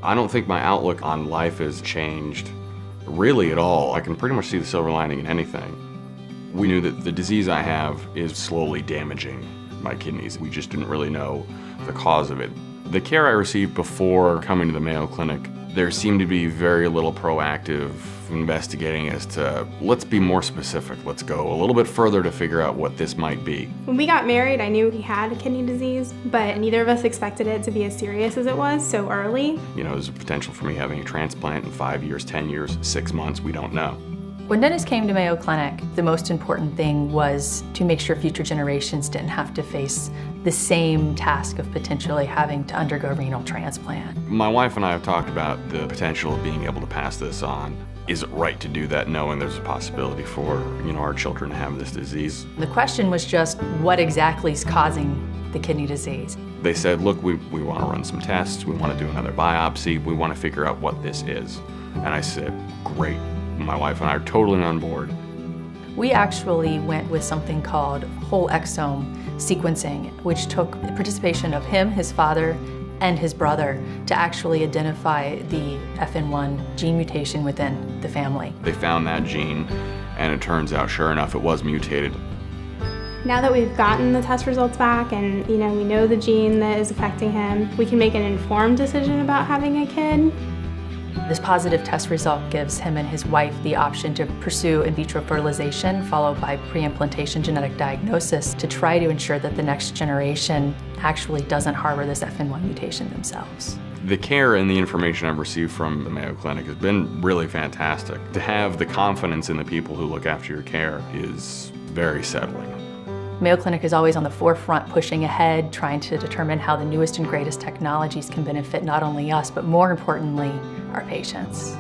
I don't think my outlook on life has changed really at all. I can pretty much see the silver lining in anything. We knew that the disease I have is slowly damaging my kidneys. We just didn't really know the cause of it. The care I received before coming to the Mayo Clinic, there seemed to be very little proactive investigating as to, let's be more specific, let's go a little bit further to figure out what this might be. When we got married, I knew he had a kidney disease, but neither of us expected it to be as serious as it was so early. You know, there's a potential for me having a transplant in 5 years, 10 years, 6 months, we don't know. When Dennis came to Mayo Clinic, the most important thing was to make sure future generations didn't have to face the same task of potentially having to undergo renal transplant. My wife and I have talked about the potential of being able to pass this on. Is it right to do that knowing there's a possibility for, our children to have this disease? The question was just what exactly is causing the kidney disease. They said, look, we want to run some tests, we want to do another biopsy, we want to figure out what this is. And I said, great. My wife and I are totally on board. We actually went with something called whole exome sequencing, which took the participation of him, his father, and his brother to actually identify the FN1 gene mutation within the family. They found that gene, and it turns out, sure enough, it was mutated. Now that we've gotten the test results back and we know the gene that is affecting him, we can make an informed decision about having a kid. This positive test result gives him and his wife the option to pursue in vitro fertilization followed by pre-implantation genetic diagnosis to try to ensure that the next generation actually doesn't harbor this FN1 mutation themselves. The care and the information I've received from the Mayo Clinic has been really fantastic. To have the confidence in the people who look after your care is very settling. Mayo Clinic is always on the forefront, pushing ahead, trying to determine how the newest and greatest technologies can benefit not only us, but more importantly, our patients.